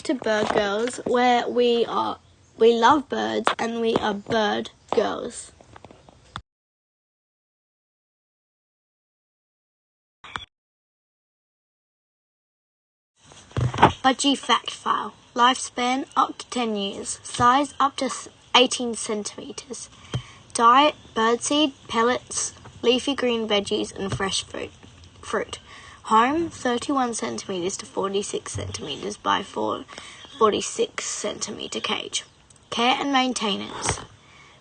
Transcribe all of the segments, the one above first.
to Bird Girls, where we love birds and we are bird girls. Budgie fact file. Lifespan up to 10 years. Size up to 18 centimeters. Diet: birdseed, pellets, leafy green veggies, and fresh fruit. Home: 31 centimeters to 46 centimeters by 46 centimeter cage. Care and maintenance.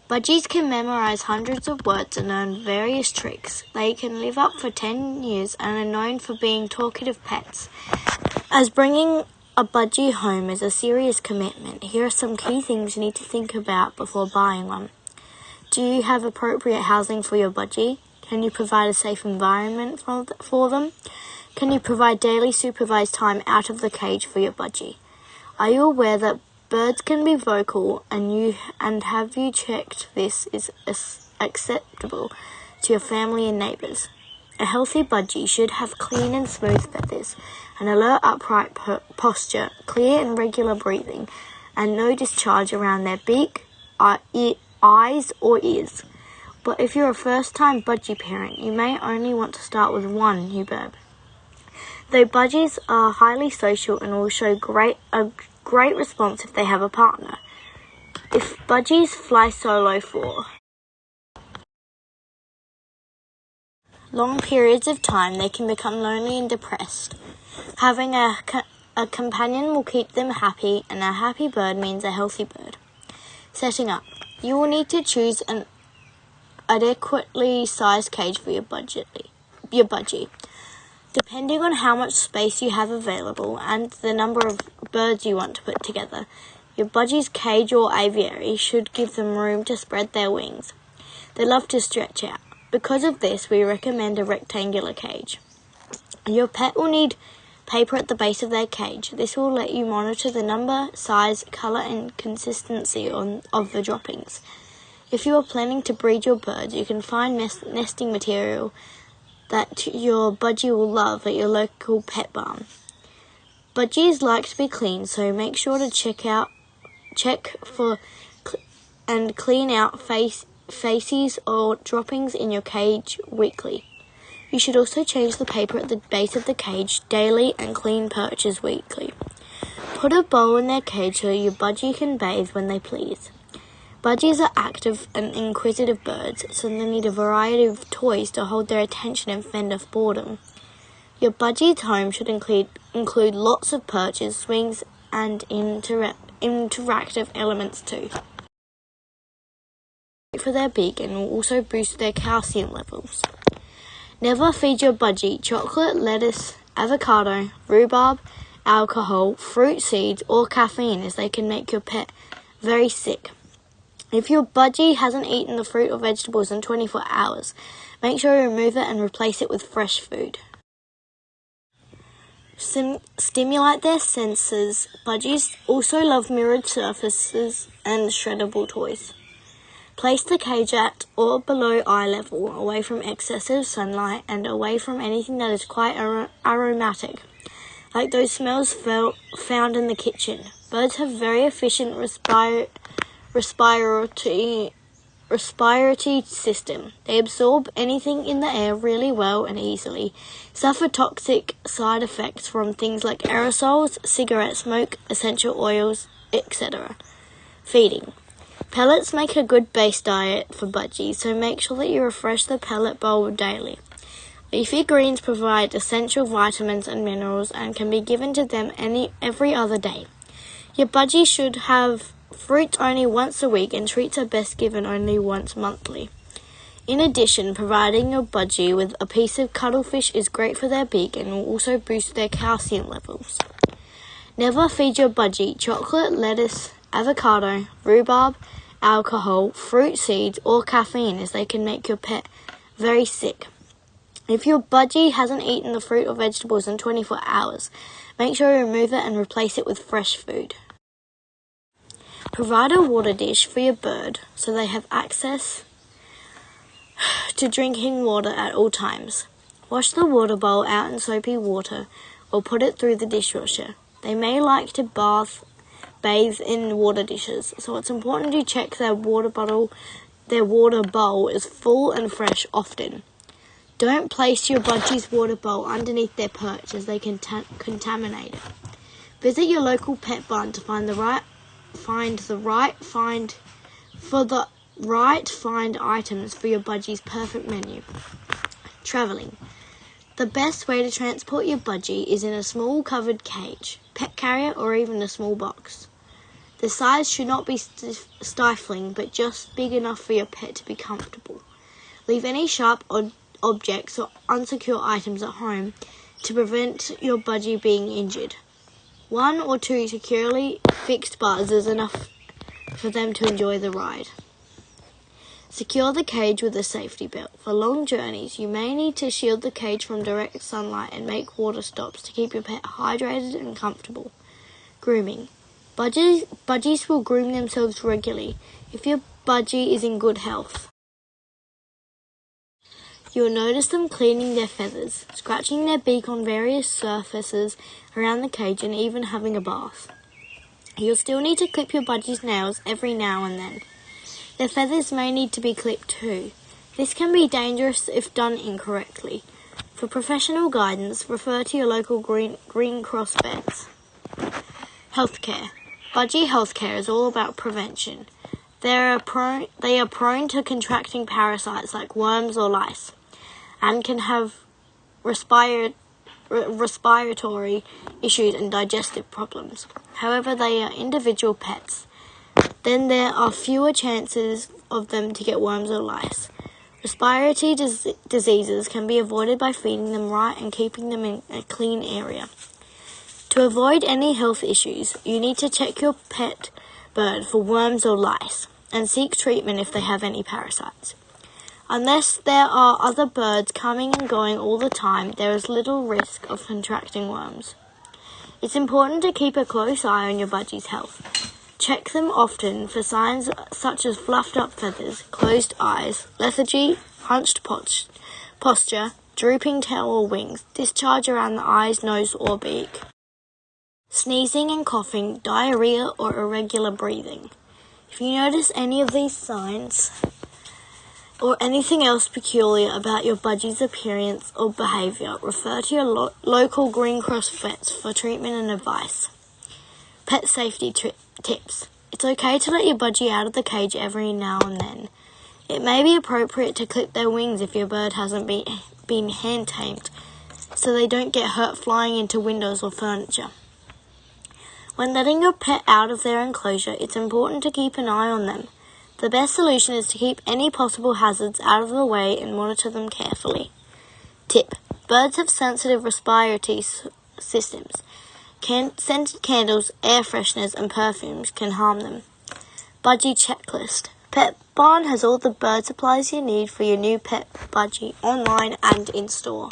Budgies can memorize hundreds of words and learn various tricks. They can live up for 10 years and are known for being talkative pets. As bringing a budgie home is a serious commitment, here are some key things you need to think about before buying one. Do you have appropriate housing for your budgie? Can you provide a safe environment for them? Can you provide daily supervised time out of the cage for your budgie? Are you aware that birds can be vocal, and have you checked this is acceptable to your family and neighbours? A healthy budgie should have clean and smooth feathers, an alert upright posture, clear and regular breathing, and no discharge around their beak, eyes or ears. But if you're a first-time budgie parent, you may only want to start with one new bird. Though budgies are highly social and will show a great response if they have a partner. If budgies fly solo for long periods of time, they can become lonely and depressed. Having a companion will keep them happy, and a happy bird means a healthy bird. Setting up. You will need to choose an adequately sized cage for your budgie. Depending on how much space you have available and the number of birds you want to put together, your budgie's cage or aviary should give them room to spread their wings. They love to stretch out. Because of this, we recommend a rectangular cage. Your pet will need paper at the base of their cage. This will let you monitor the number, size, colour and consistency of the droppings. If you are planning to breed your birds, you can find nesting material that your budgie will love at your local pet barn. Budgies like to be clean, so make sure to check for and clean out faces or droppings in your cage weekly. You should also change the paper at the base of the cage daily and clean perches weekly. Put a bowl in their cage so your budgie can bathe when they please. Budgies are active and inquisitive birds, so they need a variety of toys to hold their attention and fend off boredom. Your budgie's home should include lots of perches, swings, and interactive elements too. For their beak and will also boost their calcium levels. Never feed your budgie chocolate, lettuce, avocado, rhubarb, alcohol, fruit seeds, or caffeine, as they can make your pet very sick. If your budgie hasn't eaten the fruit or vegetables in 24 hours, make sure you remove it and replace it with fresh food. Stimulate their senses. Budgies also love mirrored surfaces and shreddable toys. Place the cage at or below eye level, away from excessive sunlight and away from anything that is quite aromatic, like those smells found in the kitchen. Birds have very efficient respiratory system. They absorb anything in the air really well and easily, suffer toxic side effects from things like aerosols, cigarette smoke, essential oils, etc. Feeding. Pellets make a good base diet for budgies, so make sure that you refresh the pellet bowl daily. Leafy greens provide essential vitamins and minerals and can be given to them every other day. Your budgie should have fruits only once a week, and treats are best given only once monthly. In addition, providing your budgie with a piece of cuttlefish is great for their beak and will also boost their calcium levels. Never feed your budgie chocolate, lettuce, avocado, rhubarb, alcohol, fruit seeds, or caffeine, as they can make your pet very sick. If your budgie hasn't eaten the fruit or vegetables in 24 hours, make sure you remove it and replace it with fresh food. Provide a water dish for your bird so they have access to drinking water at all times. Wash the water bowl out in soapy water or put it through the dishwasher. They may like to bathe in water dishes, so it's important to check their water bowl is full and fresh often. Don't place your budgie's water bowl underneath their perch as they can contaminate it. Visit your local pet barn to find the right items for your budgie's perfect menu. Travelling. The best way to transport your budgie is in a small covered cage, pet carrier, or even a small box. The size should not be stifling, but just big enough for your pet to be comfortable. Leave any sharp objects or unsecure items at home to prevent your budgie being injured. 1 or 2 securely fixed bars is enough for them to enjoy the ride. Secure the cage with a safety belt. For long journeys, you may need to shield the cage from direct sunlight and make water stops to keep your pet hydrated and comfortable. Grooming. Budgies will groom themselves regularly if your budgie is in good health. You'll notice them cleaning their feathers, scratching their beak on various surfaces around the cage, and even having a bath. You'll still need to clip your budgie's nails every now and then. Their feathers may need to be clipped too. This can be dangerous if done incorrectly. For professional guidance, refer to your local Green Cross vets. Healthcare. Budgie healthcare is all about prevention. They are prone to contracting parasites like worms or lice, and can have respiratory issues and digestive problems. However, they are individual pets. Then there are fewer chances of them to get worms or lice. Respiratory diseases can be avoided by feeding them right and keeping them in a clean area. To avoid any health issues, you need to check your pet bird for worms or lice and seek treatment if they have any parasites. Unless there are other birds coming and going all the time, there is little risk of contracting worms. It's important to keep a close eye on your budgie's health. Check them often for signs such as fluffed up feathers, closed eyes, lethargy, hunched posture, drooping tail or wings, discharge around the eyes, nose or beak, sneezing and coughing, diarrhea or irregular breathing. If you notice any of these signs or anything else peculiar about your budgie's appearance or behaviour, refer to your local Green Cross vets for treatment and advice. Pet safety tips. It's okay to let your budgie out of the cage every now and then. It may be appropriate to clip their wings if your bird hasn't been hand-tamed, so they don't get hurt flying into windows or furniture. When letting your pet out of their enclosure, it's important to keep an eye on them. The best solution is to keep any possible hazards out of the way and monitor them carefully. Tip. Birds have sensitive respiratory systems. Scented candles, air fresheners and perfumes can harm them. Budgie checklist. Pet Barn has all the bird supplies you need for your new pet budgie online and in store.